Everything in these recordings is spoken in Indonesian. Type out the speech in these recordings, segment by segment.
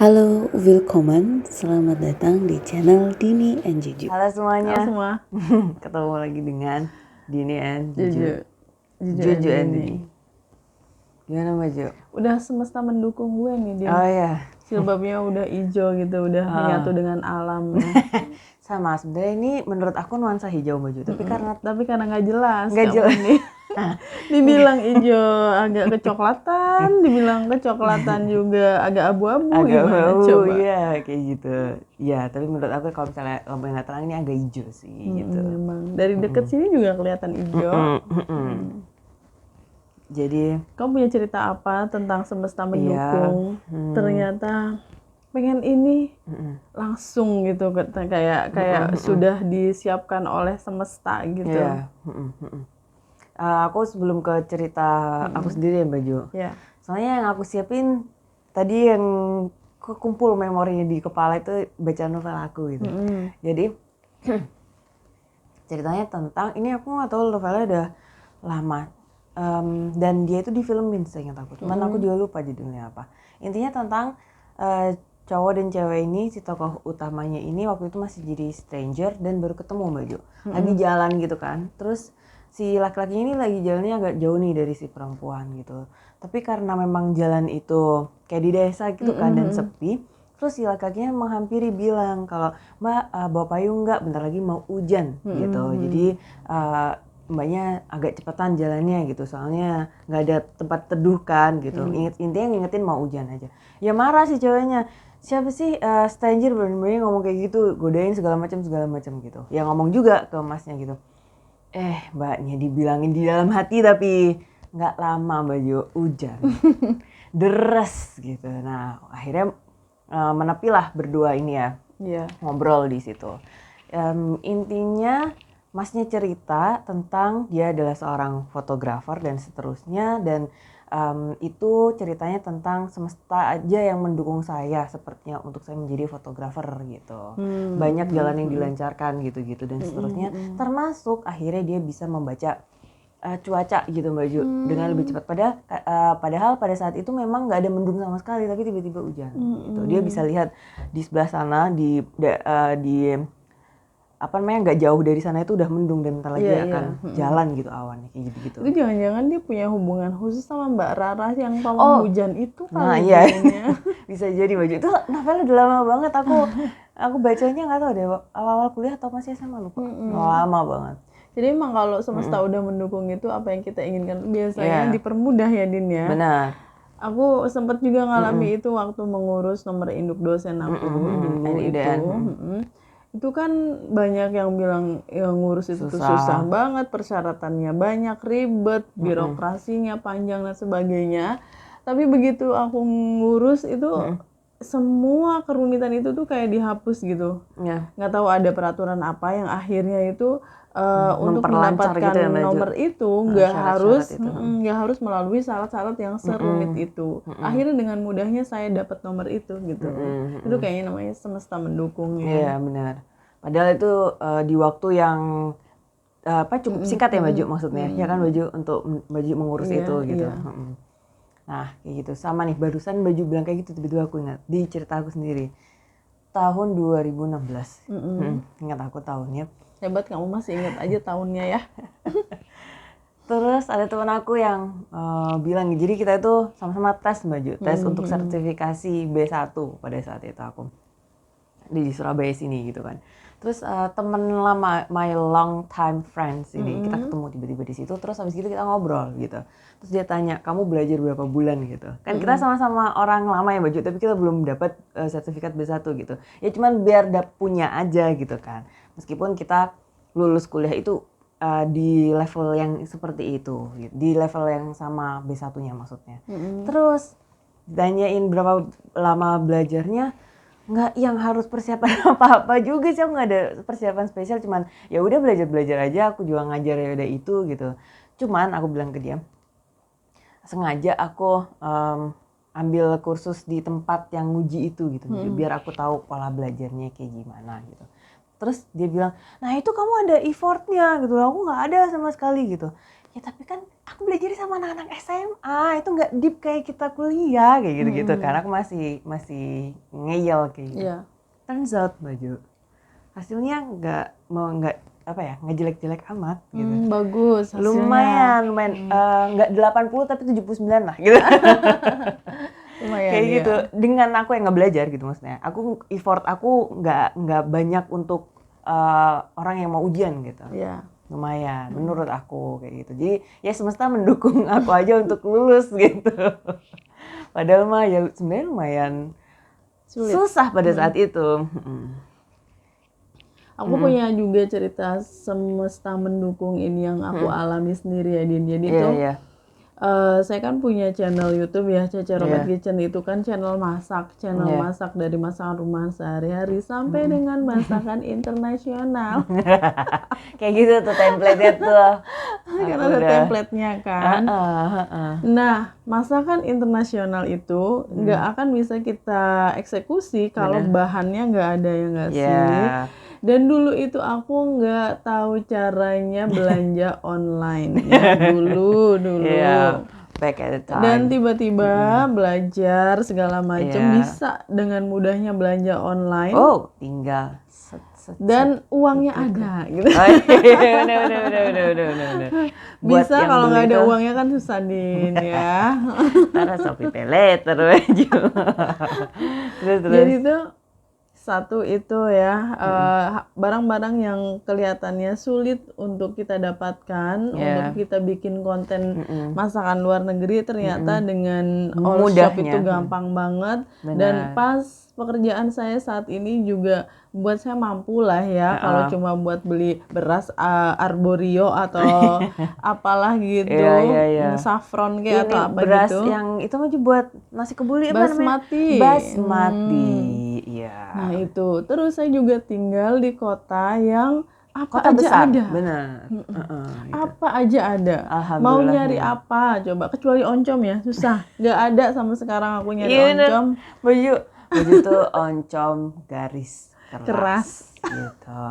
Halo, willkommen. Selamat datang di channel Dini and Juju. Halo semuanya. Halo semua. Ketemu lagi dengan Dini and Juju Juju and Dini. Dini. Gimana Mbak Jo? Udah semesta mendukung gue nih dia. Oh ya, Jilbabnya udah hijau gitu, udah menyatu dengan alam. sama sebenarnya ini menurut aku nuansa hijau Mbak Jo, tapi karena Tapi karena nggak jelas. nggak kamu jelas. nih. Dibilang hijau agak kecoklatan, dibilang kecoklatan juga agak abu-abu. agak Gimana bau, coba? ya kayak gitu. Ya, tapi menurut aku kalau misalnya lampu yang terang ini agak hijau sih gitu. Memang dari deket sini juga kelihatan hijau. Jadi Kamu punya cerita apa tentang semesta mendukung? Ternyata pengen ini langsung gitu, kayak sudah disiapkan oleh semesta gitu. ya, aku sebelum ke cerita aku sendiri ya Mbak Jo. Ya. Soalnya yang aku siapin tadi yang kekumpul memorinya di kepala itu baca novel aku gitu. Jadi ceritanya tentang ini aku nggak tahu novelnya udah lama. Dan dia itu difilmin seingat aku. Cuman aku juga lupa judulnya apa. Intinya tentang cowok dan cewek ini, si tokoh utamanya ini waktu itu masih jadi stranger dan baru ketemu Mbak Jo. Lagi jalan gitu kan. Terus si laki-laki ini lagi jalannya agak jauh nih dari si perempuan gitu. Tapi karena memang jalan itu kayak di desa gitu kan dan sepi, terus si laki-lakinya menghampiri bilang kalau Mbak bawa payung nggak? Bentar lagi mau hujan gitu. Jadi mbaknya agak cepetan jalannya gitu, soalnya nggak ada tempat teduh kan gitu. Intinya ngingetin mau hujan aja. Ya marah sih ceweknya. Siapa sih stranger berani ngomong kayak gitu, godain segala macam gitu. Ya ngomong juga ke masnya gitu. Mbaknya dibilangin di dalam hati tapi nggak lama Mbak Jo hujan. Deres gitu. Nah akhirnya menepilah berdua ini ya. Iya. Ngobrol di situ. Intinya masnya cerita tentang dia adalah seorang fotografer dan seterusnya, dan itu ceritanya tentang semesta aja yang mendukung saya sepertinya untuk saya menjadi fotografer gitu. Banyak jalan yang dilancarkan gitu-gitu dan seterusnya, termasuk akhirnya dia bisa membaca cuaca gitu Mbak Ju dengan lebih cepat. Padahal pada saat itu memang nggak ada mendung sama sekali, tapi tiba-tiba hujan gitu. Dia bisa lihat di sebelah sana di apa namanya nggak jauh dari sana itu udah mendung dan bentar lagi akan jalan gitu awannya kayak gitu-gitu. Itu jangan-jangan dia punya hubungan khusus sama Mbak Rara yang pawang hujan itu kali. Nah iya bisa jadi Mbak Ju. Itu novel udah lama banget aku bacanya nggak tahu deh awal-awal kuliah atau masih SMA lupa. Lama banget. Jadi emang kalau semesta udah mendukung itu apa yang kita inginkan biasanya dipermudah ya Din ya. Benar. Aku sempat juga ngalami itu waktu mengurus nomor induk dosen aku dulu itu kan banyak yang bilang yang ngurus itu tuh susah banget, persyaratannya banyak, ribet, birokrasinya panjang dan sebagainya. Tapi begitu aku ngurus itu semua kerumitan itu tuh kayak dihapus gitu. Nggak tahu ada peraturan apa yang akhirnya itu untuk mendapatkan gitu ya, nomor itu nggak harus melalui syarat-syarat yang serumit itu. Akhirnya dengan mudahnya saya dapat nomor itu gitu. Itu kayaknya namanya semesta mendukung ya. Iya benar. Padahal itu di waktu yang cukup singkat ya Baju maksudnya. Ya kan Baju untuk Baju mengurus itu gitu. Nah kayak gitu sama nih, barusan Baju bilang kayak gitu, tiba-tiba aku ingat di cerita aku sendiri tahun 2016. Ingat aku tahunnya. Hebat kamu masih ingat aja tahunnya ya. Terus ada teman aku yang bilang, jadi kita itu sama-sama tes Baju, tes untuk sertifikasi B1 pada saat itu aku di Surabaya sini gitu kan. Terus temen lama, my long time friends ini, kita ketemu tiba-tiba di situ. Terus habis itu kita ngobrol gitu. Terus dia tanya, kamu belajar berapa bulan gitu. Kan kita sama-sama orang lama ya Baju, tapi kita belum dapat sertifikat B1 gitu. Ya cuman biar punya aja gitu kan. Meskipun kita lulus kuliah itu di level yang seperti itu gitu. Di level yang sama B1-nya maksudnya. Terus ditanyain berapa lama belajarnya, nggak yang harus persiapan apa-apa juga sih, aku nggak ada persiapan spesial, cuman ya udah belajar aja, aku juga ngajar ya udah itu gitu. Cuman aku bilang ke dia, sengaja aku ambil kursus di tempat yang nguji itu gitu, biar aku tahu pola belajarnya kayak gimana gitu. Terus dia bilang, nah itu kamu ada effortnya gitu, aku nggak ada sama sekali gitu. ya tapi kan aku belajar sama anak-anak SMA, itu nggak deep kayak kita kuliah kayak gitu-gitu kan. Aku masih ngeyel kayak gitu. Iya. Turns out baju hasilnya nggak apa ya, nggak jelek-jelek amat gitu. Bagus hasilnya. Lumayan nggak 80 tapi 79 lah gitu. Lumayan Kayak ya. gitu. Dengan aku yang nggak belajar gitu maksudnya. Effort aku nggak banyak untuk orang yang mau ujian gitu. Iya. Lumayan menurut aku kayak gitu. Jadi ya semesta mendukung aku aja untuk lulus gitu. Padahal mah ya sebenarnya lumayan Sulit. susah pada saat itu. Aku punya juga cerita semesta mendukung ini yang aku alami sendiri ya, Din. Jadi tuh Iya. saya kan punya channel YouTube ya, Cece Robert Iya. Kitchen. Itu kan channel masak Iya. masak dari masakan rumah sehari-hari sampai dengan masakan internasional. Kayak gitu tuh template-nya tuh. Kan ada template-nya kan. Heeh. Nah, masakan internasional itu nggak akan bisa kita eksekusi kalau bahannya nggak ada, ya nggak sih? Iya. Dan dulu itu aku nggak tahu caranya belanja online ya, dulu. Iya. Back at the time. Dan tiba-tiba belajar segala macam Iya. bisa dengan mudahnya belanja online. Oh, tinggal set. Dan uangnya ada gitu. Oh, iya, bener. Buat Bisa yang kalau nggak beli ada tuh, uangnya kan susah, Din ya. taruh Shopee Pay Later baju. Terus. Jadi tuh satu itu ya, barang-barang yang kelihatannya sulit untuk kita dapatkan, untuk kita bikin konten masakan luar negeri, ternyata dengan all shop Mudahnya. itu gampang banget. Dan pas pekerjaan saya saat ini juga buat saya mampu lah ya, kalau cuma buat beli beras arborio atau apalah gitu, Iya. saffron kayak atau apa beras gitu. yang itu aja buat nasi kebuli apa namanya? Basmati. Basmati. Iya. Nah itu, terus saya juga tinggal di kota yang apa Kota aja besar, ada. benar. Apa aja ada. Mau Alhamdulillah. nyari apa coba, kecuali oncom ya, susah. Nggak ada sampai sekarang aku nyari Iya, bener. oncom. Baju tuh oncom garis keras. Gitu.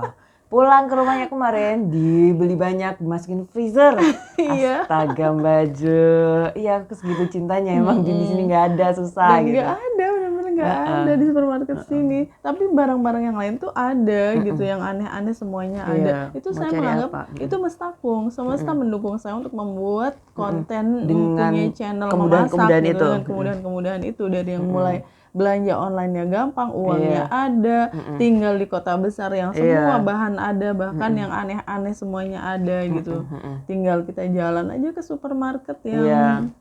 Pulang ke rumahnya kemarin dibeli banyak, dimasukin freezer. Iya. Astaga baju. Iya, aku segitu cintanya emang di sini nggak ada, susah Dan gitu. nggak ada, benar-benar nggak ada di supermarket sini. Tapi barang-barang yang lain tuh ada gitu, yang aneh-aneh semuanya ada. Itu Mau saya cari menganggap apa? itu mestakung, semesta mendukung saya untuk membuat konten, Dengan mempunyai channel kemudahan-kemudahan memasak gitu, itu. dengan kemudahan-kemudahan itu, dari yang mulai belanja online-nya gampang, uangnya ada, tinggal di kota besar yang semua bahan ada, bahkan yang aneh-aneh semuanya ada gitu. Tinggal kita jalan aja ke supermarket yang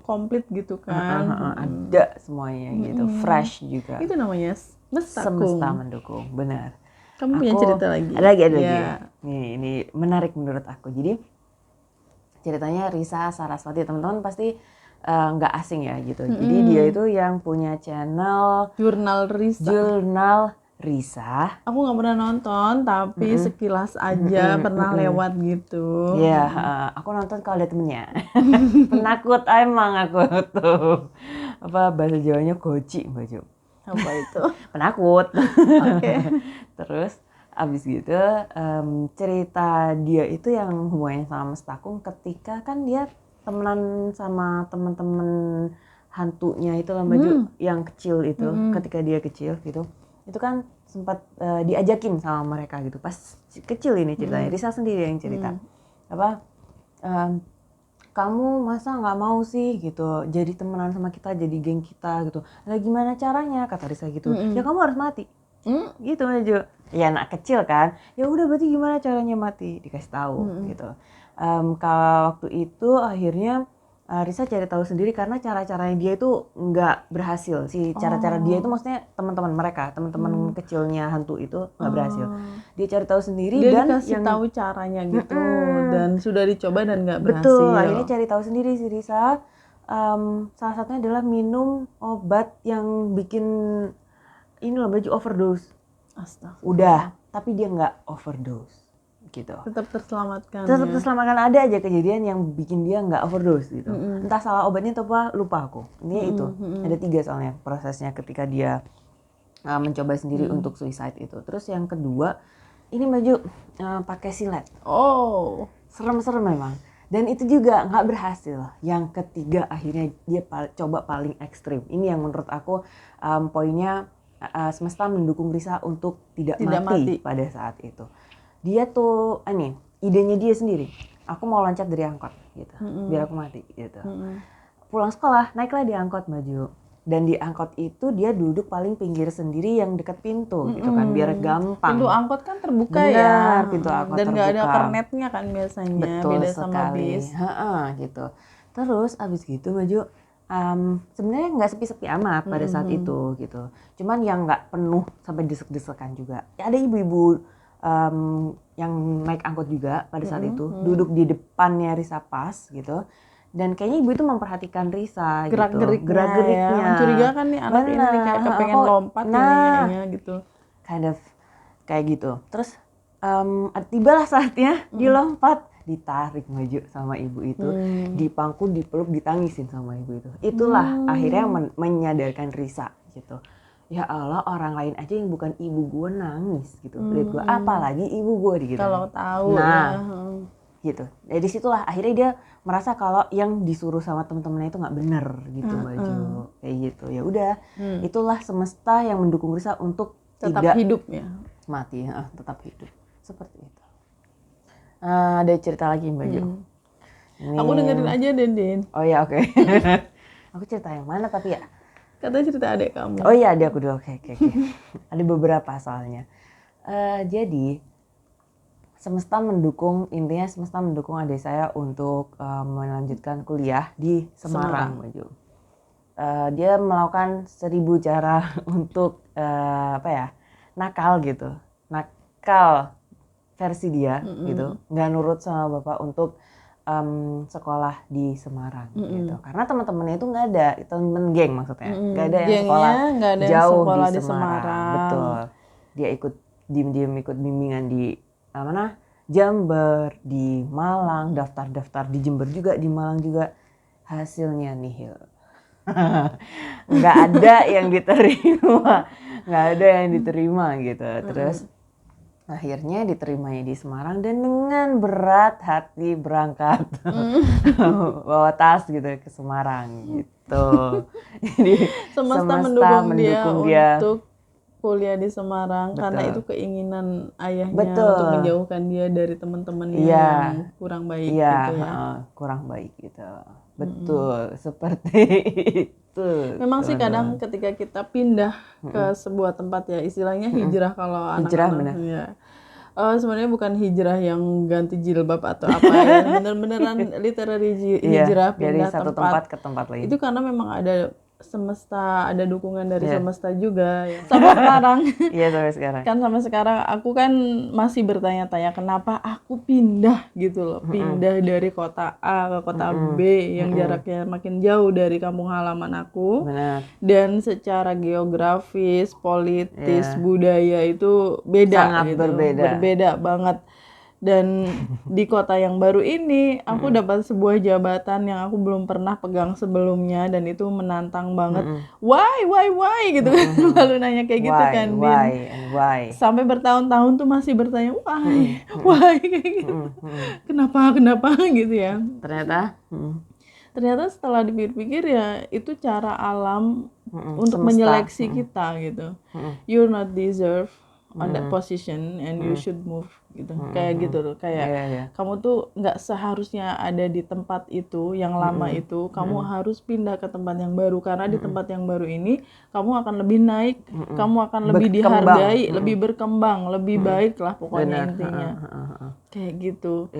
komplit gitu kan. Ada semuanya gitu, fresh juga. Itu namanya mestakung. Semesta mendukung, benar. Kamu punya cerita lagi? Ada lagi. Ya. Nih, ini menarik menurut aku. Jadi ceritanya Risa Saraswati, teman-teman pasti nggak asing ya gitu. Jadi dia itu yang punya channel Jurnal Risa. Aku nggak pernah nonton, tapi sekilas aja pernah lewat gitu. Iya, aku nonton kalau ada temennya. Penakut emang aku tuh. Apa bahasa Jawanya goci baju. Apa itu? Penakut. Oke. Terus abis gitu cerita dia itu yang hubungannya sama mestakung ketika kan dia temenan sama teman-teman hantunya itu lah baju yang kecil itu, ketika dia kecil gitu. Itu kan sempat diajakin sama mereka gitu pas kecil ini ceritanya. Risa sendiri yang cerita apa kamu masa nggak mau sih gitu jadi temenan sama kita, jadi geng kita gitu. Nah gimana caranya, kata Risa gitu. Ya kamu harus mati gitu aja. Ya anak kecil kan, ya udah berarti gimana caranya mati, dikasih tahu gitu. Kalau waktu itu akhirnya Risa cari tahu sendiri karena cara-caranya dia itu nggak berhasil. Cara-cara dia itu maksudnya teman-teman mereka, teman-teman kecilnya hantu itu nggak berhasil. Dia cari tahu sendiri Dia dan dikasih tahu caranya gitu, dan sudah dicoba dan nggak berhasil. betul, akhirnya cari tahu sendiri si Risa. Salah satunya adalah minum obat yang bikin ini loh baju overdose. Astaga. Udah, tapi dia nggak overdose gitu. Tetap terselamatkan. Tetap ya. terselamatkan, ada aja kejadian yang bikin dia nggak overdose gitu. Entah salah obatnya atau apa, lupa aku. Ini itu. Ada 3 soalnya prosesnya ketika dia mencoba sendiri untuk suicide itu. Terus yang kedua, ini baju pakai silet. Oh. Serem-serem memang. Dan itu juga nggak berhasil. Yang ketiga akhirnya dia coba paling ekstrim. Ini yang menurut aku poinnya semesta mendukung Risa untuk tidak mati pada saat itu. Dia tuh idenya dia sendiri. Aku mau loncat dari angkot gitu. Biar aku mati gitu. Pulang sekolah naiklah di angkot maju. Dan di angkot itu dia duduk paling pinggir sendiri yang dekat pintu gitu kan, biar gampang. Pintu angkot kan terbuka. Benar, pintu angkot dan terbuka. nggak ada kernetnya kan biasanya. Betul beda sekali. Sama bis. Gitu. Terus abis gitu maju, sebenarnya nggak sepi-sepi amat pada saat itu gitu. Cuman yang nggak penuh sampai desek-desekan juga. Ya, ada ibu-ibu yang naik angkot juga pada saat itu, duduk di depannya Risa pas gitu. Dan kayaknya ibu itu memperhatikan Risa gerak-geriknya ya. Mencurigakan nih anak ini kayak kepengen lompat kayaknya gitu. Kind of kayak gitu. Terus tibalah saatnya dilompat, ditarik maju sama ibu itu, dipangku, dipeluk, ditangisin sama ibu itu. Itulah akhirnya menyadarkan Risa gitu. Ya Allah, orang lain aja yang bukan ibu gue nangis gitu. Lihat gue, apalagi ibu gue gitu. Kalau tahu gitu. Dari situlah akhirnya dia merasa kalau yang disuruh sama temen-temennya itu nggak bener gitu Maju. Kayak gitu. Ya udah, itulah semesta yang mendukung Risa untuk tetap tidak hidup ya. Mati, tetap hidup. Seperti itu. Ada cerita lagi Mbak Jo. Aku dengerin aja Din. Oh ya, oke. Aku cerita yang mana tapi ya? Katanya cerita adik kamu. Oh iya, adik aku dulu. Oke. Ada beberapa soalnya. Jadi intinya semesta mendukung adik saya untuk melanjutkan kuliah di Semarang. Dia melakukan 1000 cara untuk nakal versi dia gitu, nggak nurut sama bapak untuk sekolah di Semarang gitu, karena teman-temannya itu nggak ada, teman geng maksudnya, nggak ada yang sekolah jauh di Semarang. Betul, dia ikut diem-diem ikut bimbingan di mana, Jember, di Malang, daftar di Jember juga, di Malang juga, hasilnya nihil. Nggak ada yang diterima gitu. Terus akhirnya diterimanya di Semarang dan dengan berat hati berangkat bawa tas gitu ke Semarang gitu. Jadi semesta mendukung dia untuk kuliah di Semarang. Betul. Karena itu keinginan ayahnya untuk menjauhkan dia dari teman-temannya yang kurang baik gitu ya. Kurang baik gitu. Betul, seperti itu. Memang sih kadang ketika kita pindah ke sebuah tempat ya, istilahnya hijrah kalau anak-anak ya. Sebenarnya bukan hijrah yang ganti jilbab atau apa ya, bener-beneran literally hijrah pindah dari satu tempat ke tempat lain. Itu karena memang ada semesta, ada dukungan dari semesta juga ya. Sampai sekarang. Iya, sampai sekarang. Kan sampai sekarang aku kan masih bertanya-tanya kenapa aku pindah gitu loh. Pindah dari kota A ke kota B yang jaraknya makin jauh dari kampung halaman aku. Benar. Dan secara geografis, politis, budaya itu beda. Sangat gitu. Berbeda banget. Dan di kota yang baru ini aku dapat sebuah jabatan yang aku belum pernah pegang sebelumnya dan itu menantang banget. Why gitu kan. Lalu nanya kayak gitu kan, why? Sampai bertahun-tahun tuh masih bertanya why kayak gitu. Kenapa gitu ya. Ternyata setelah dipikir-pikir ya itu cara alam untuk menyeleksi kita gitu. You're not deserve on that position and you should move gitu. Kayak gitu loh, kayak kamu tuh nggak seharusnya ada di tempat itu yang lama itu, kamu harus pindah ke tempat yang baru karena di tempat yang baru ini kamu akan lebih naik, kamu akan lebih dihargai, lebih berkembang, lebih baik lah pokoknya. Benar. Intinya. Kayak gitu.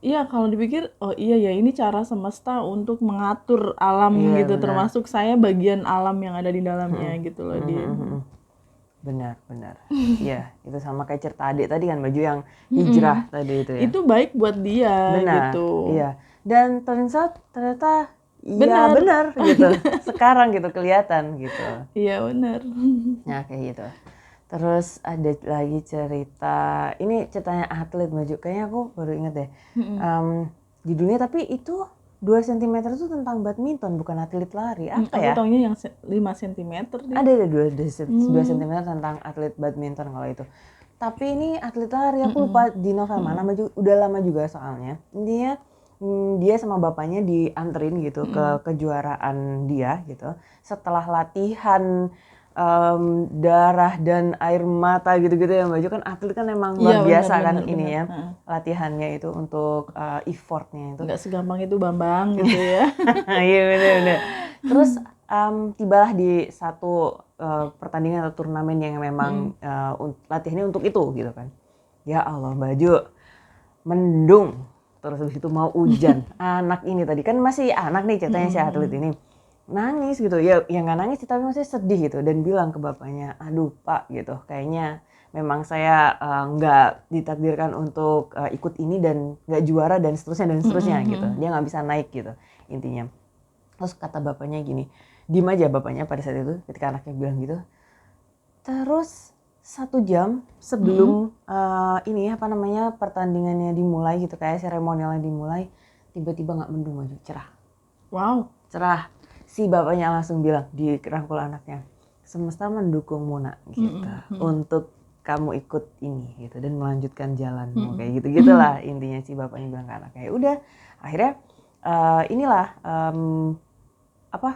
Iya, kalau dipikir oh iya ya ini cara semesta untuk mengatur alam gitu, termasuk saya bagian alam yang ada di dalamnya gitu loh dia. Benar. Iya, itu sama kayak cerita adik tadi kan, Baju yang hijrah tadi itu ya. Itu baik buat dia gitu. Iya. Dan ternyata benar gitu. Sekarang gitu kelihatan gitu. Iya, benar. Nah, kayak gitu. Terus ada lagi cerita, ini ceritanya atlet Baju. Kayaknya aku baru inget deh. Judulnya tapi itu 2 cm itu tentang badminton, bukan atlet lari. Apa ya? Aku taunya yang 5 cm. Ada 2 cm tentang atlet badminton kalau itu. Tapi ini atlet lari, aku lupa di novel mana, udah lama juga soalnya. Intinya dia sama bapaknya dianterin gitu ke kejuaraan dia gitu. Setelah latihan darah dan air mata gitu-gitu ya Mbak Jo, kan atlet kan emang luar biasa kan ini ya latihannya itu untuk effortnya itu. Nggak segampang itu Bambang gitu ya. Iya benar-benar. Terus tibalah di satu pertandingan atau turnamen yang memang latihannya untuk itu gitu kan. Ya Allah Mbak Jo, mendung. Terus habis itu mau hujan. Anak ini tadi kan masih anak nih ceritanya si atlet ini. Nangis gitu, ya nggak nangis tapi masih sedih gitu dan bilang ke bapaknya, aduh Pak gitu, kayaknya memang saya nggak ditakdirkan untuk ikut ini dan nggak juara dan seterusnya gitu, dia nggak bisa naik gitu intinya. Terus kata bapaknya gini, diem aja bapaknya pada saat itu ketika anaknya bilang gitu. Terus 1 jam sebelum ini apa namanya pertandingannya dimulai gitu, kayak seremonialnya dimulai, tiba-tiba nggak mendung aja, cerah. Wow, cerah. Si bapaknya langsung bilang di rangkul anaknya, semesta mendukungmu nak gitu untuk kamu ikut ini gitu dan melanjutkan jalanmu kayak gitu gitulah intinya si bapaknya bilang ke anaknya. Udah akhirnya inilah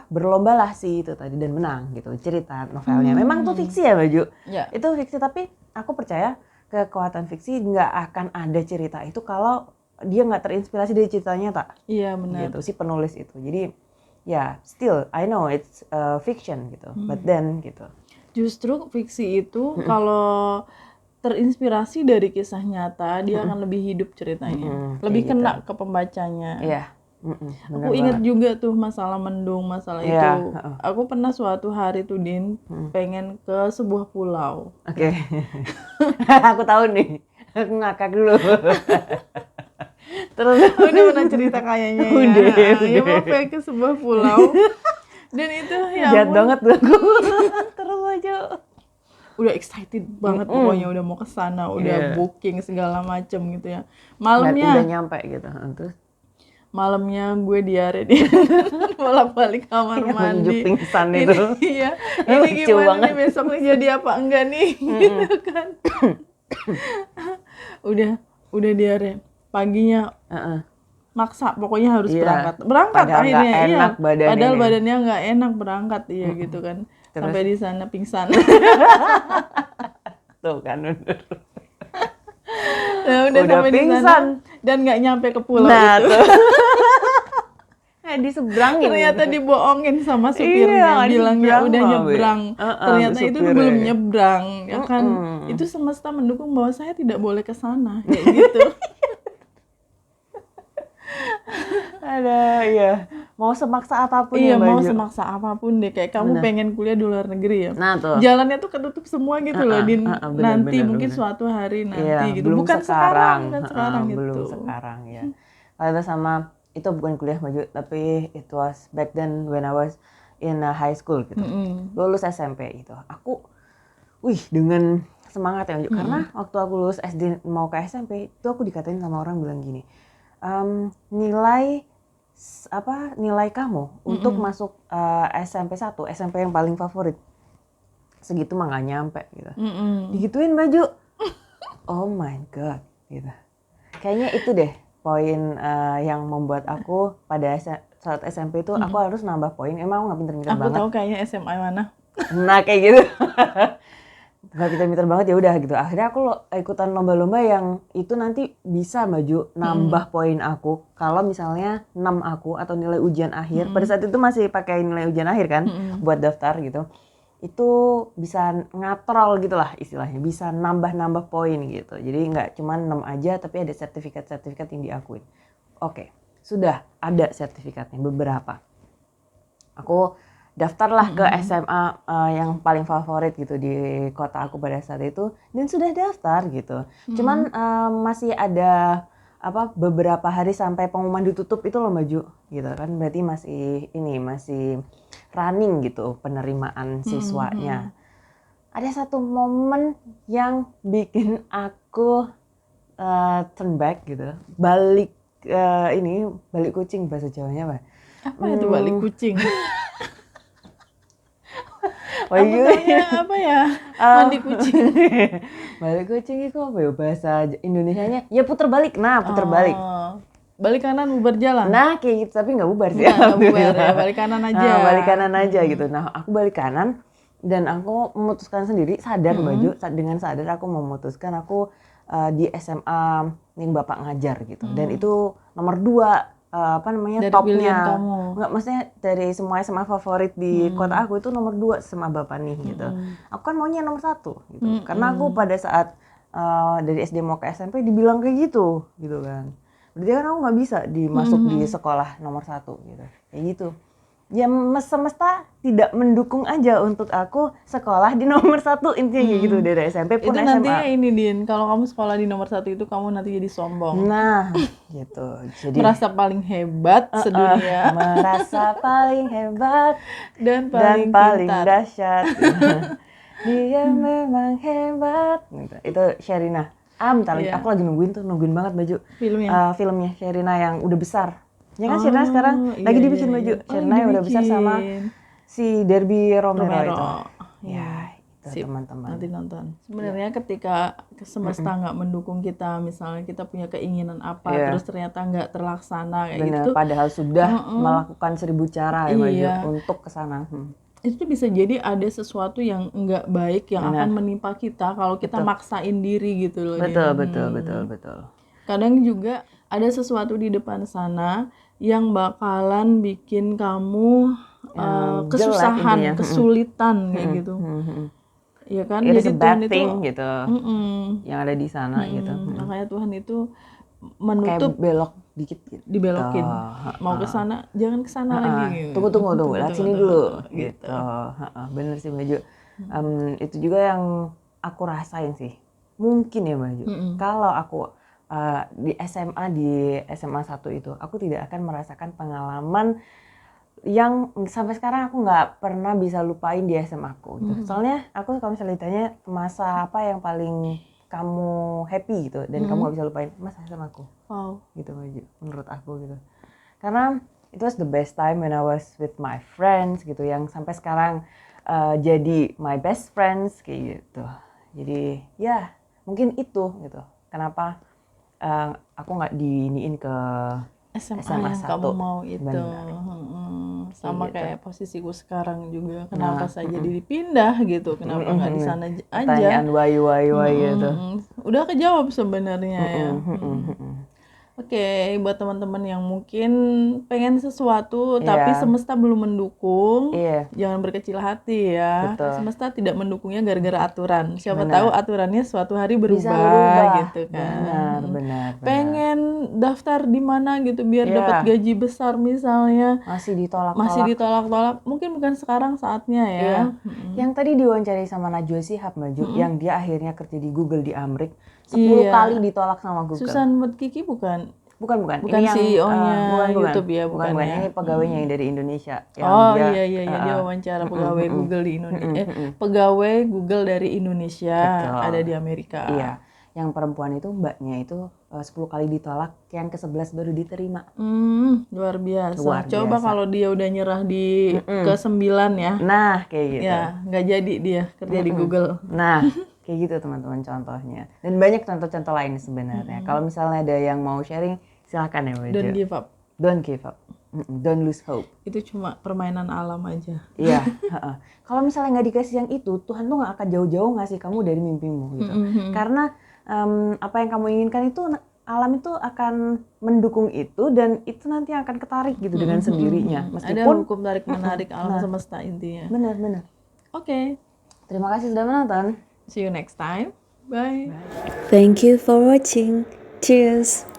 berlombalah sih itu tadi dan menang gitu cerita novelnya. Memang tuh fiksi ya Baju, itu fiksi tapi aku percaya kekuatan fiksi nggak akan ada cerita itu kalau dia nggak terinspirasi dari cerita nyata. Iya benar. Gitu si penulis itu. Jadi ya, still I know it's fiction gitu, but then gitu. Justru fiksi itu kalau terinspirasi dari kisah nyata, dia akan lebih hidup ceritanya, lebih kena ke pembacanya. Iya. Aku ingat juga tuh masalah mendung, masalah itu. Aku pernah suatu hari tuh Din pengen ke sebuah pulau. Oke. Aku tahu nih. Aku ngakak dulu. Terus udah pernah cerita kayaknya ya mau pengen ke sebuah pulau dan itu ya jahat banget aku. Terus aja udah excited banget pokoknya udah mau ke sana, udah booking segala macem gitu ya. Malamnya udah nyampe gitu. Terus malamnya gue diare bolak-balik kamar mandi. Pingsan itu. Iya. Ini gimana banget nih besok nih jadi apa enggak nih gitu kan. udah diare. Paginya maksa pokoknya harus berangkat padahal akhirnya enak padahal badannya nggak enak berangkat gitu kan. Terus? Sampai di sana pingsan. Tuh kan nah, udah sampai di sana dan nggak nyampe ke pulau itu. Di seberangin. Ternyata dibohongin sama supirnya, bilangnya udah nyebrang. Ternyata itu belum nyebrang, ya kan? Itu semesta mendukung bahwa saya tidak boleh ke sana, kayak gitu. Ada, iya. Mau semaksa apapun ya, mau semaksa apapun deh. Kayak kamu pengen kuliah di luar negeri ya. Nah, tuh. Jalannya tuh ketutup semua gitu loh, Din. Nanti mungkin suatu hari nanti gitu. Bukan sekarang gitu. Belum sekarang ya. Lalu sama itu bukan kuliah maju, tapi it was back then when I was in high school gitu. Lulus SMP itu. Aku dengan semangat ya, karena waktu aku lulus SD mau ke SMP, itu aku dikatain sama orang bilang gini, nilai kamu untuk masuk SMP 1, SMP yang paling favorit, segitu mah nggak nyampe gitu. Digituin Baju. Oh my god gitu. Kayaknya itu deh poin yang membuat aku pada saat SMP itu aku harus nambah poin. Emang aku nggak pinter-pinter banget. Aku tahu kayaknya SMA mana. Nah kayak gitu. Nggak pinter-pinter banget ya udah gitu. Akhirnya aku ikutan lomba-lomba yang itu nanti bisa Maju nambah poin aku. Kalau misalnya 6 aku atau nilai ujian akhir. Pada saat itu masih pakai nilai ujian akhir kan buat daftar gitu. Itu bisa ngatrol gitu lah istilahnya, bisa nambah poin gitu. Jadi nggak cuma 6 aja tapi ada sertifikat yang diakuin. Oke, sudah ada sertifikatnya beberapa. Aku daftarlah ke SMA yang paling favorit gitu di kota aku pada saat itu dan sudah daftar gitu. Cuman masih ada beberapa hari sampai pengumuman ditutup itu loh Maju gitu kan, berarti masih running gitu penerimaan siswanya. Ada satu momen yang bikin aku turn back gitu, balik kucing bahasa Jawanya apa? Apa itu balik kucing? Apa ya? Mandi kucing. Balik kucing itu apa ya bahasa Indonesianya? Ya puter balik. Nah, puter balik. balik kanan bubar jalan. Nah kayak gitu, tapi nggak bubar sih. Nggak bubar ya, balik kanan aja. Nah, balik kanan aja gitu. Nah aku balik kanan dan aku memutuskan sendiri, sadar Baju, dengan sadar aku memutuskan aku di SMA yang bapak ngajar gitu. Dan itu nomor 2 dari topnya. pilihan kamu. Nggak, maksudnya dari semua SMA favorit di kota aku itu nomor 2 sama bapak nih gitu. Aku kan maunya nomor 1 gitu. Karena aku pada saat dari SD mau ke SMP dibilang kayak gitu kan. Berarti kan aku nggak bisa dimasuk di sekolah nomor 1 gitu. Kayak gitu. Ya semesta tidak mendukung aja untuk aku sekolah di nomor 1, intinya kayak gitu dari SMP pun Itu SMA. nantinya ini Din, kalau kamu sekolah di nomor 1 itu kamu nanti jadi sombong. Nah, gitu. Jadi Merasa paling hebat sedunia merasa paling hebat dan dan paling paling pintar. dahsyat. Dia memang hebat. Gitu. Itu Sherina. Bentar lagi. Iya. Aku lagi nungguin banget Baju. Filmnya? Filmnya Sherina yang udah besar. Ya kan Sherina sekarang iya, lagi dibikin iya, Baju. iya. Sherina yang udah besar sama si Derby Romero itu. Ya, itu Sip, teman-teman. nanti nonton. Sebenarnya ketika semesta nggak mendukung kita, misalnya kita punya keinginan apa, Iya. terus ternyata nggak terlaksana kayak Benar, gitu, padahal sudah melakukan 1000 cara ya Baju Iya. untuk kesana. itu bisa jadi ada sesuatu yang nggak baik yang akan menimpa kita kalau kita maksain diri gitu loh. Betul, Din. betul. Kadang juga ada sesuatu di depan sana yang bakalan bikin kamu kesusahan, intinya. kesulitan kayak gitu. Iya kan? It is Jadi a bad Tuhan thing itu gitu. Yang ada di sana gitu. makanya Tuhan itu Kayak menutup, belok dikit gitu. dibelokin. Mau ke sana, jangan ke sana lagi. Gitu. Tunggu. Lihat sini dulu gitu. Bener sih Baju. Itu juga yang aku rasain sih. Mungkin ya Baju. Kalau aku di SMA 1 itu, aku tidak akan merasakan pengalaman yang sampai sekarang aku nggak pernah bisa lupain di SMA aku gitu. Soalnya aku kalau misalnya ditanya masa apa yang paling kamu happy gitu dan kamu nggak bisa lupain, masa SMA aku. Wow. Gitu Baju, menurut aku gitu. Karena it was the best time when I was with my friends gitu, yang sampai sekarang jadi my best friends kayak gitu. Jadi ya mungkin itu gitu. Kenapa aku nggak diiniin ke SMA SMA yang 1. kamu mau itu. Benar. Sama gitu. kayak posisiku sekarang juga. Kenapa saya jadi dipindah gitu? Kenapa nggak di sana aja? Pertanyaan why gitu. Udah kejawab sebenarnya ya. Oke, buat teman-teman yang mungkin pengen sesuatu tapi semesta belum mendukung, jangan berkecil hati ya. Betul. Semesta tidak mendukungnya gara-gara aturan. Siapa tahu aturannya suatu hari berubah, Bisa berubah gitu kan. Benar. Pengen daftar di mana gitu biar dapat gaji besar misalnya, Masih ditolak. mungkin bukan sekarang saatnya ya. Iya. Yang tadi diwawancarai sama Najwa Shihab Baju, yang dia akhirnya kerja di Google di Amrik, 10 kali ditolak sama Google. Susan Kiki bukan Bukan. Bukan Ini yang CEO-nya bukan. YouTube ya, bukan ya. Ini pegawainya yang dari Indonesia. Yang Iya, dia wawancara pegawai Google di Indonesia. Pegawai Google dari Indonesia ada di Amerika. Iya. Yang perempuan itu mbaknya itu 10 kali ditolak, yang ke-11 baru diterima. Luar biasa. Coba kalau dia udah nyerah di ke-9 ya. Nah, kayak gitu. Ya, nggak jadi dia kerja di Google. Nah, kayak gitu teman-teman contohnya. Dan banyak contoh-contoh lain sebenarnya. Kalau misalnya ada yang mau sharing, silakan ya Baju. Don't give up. Don't give up. Don't lose hope. Itu cuma permainan alam aja. Iya. Kalau misalnya nggak dikasih yang itu, Tuhan tuh nggak akan jauh-jauh ngasih kamu dari mimpimu gitu. Karena apa yang kamu inginkan itu, alam itu akan mendukung itu dan itu nanti akan ketarik gitu dengan sendirinya. Ada hukum tarik menarik alam semesta intinya. Benar. Oke. Terima kasih sudah menonton. See you next time. Bye. Thank you for watching. Cheers.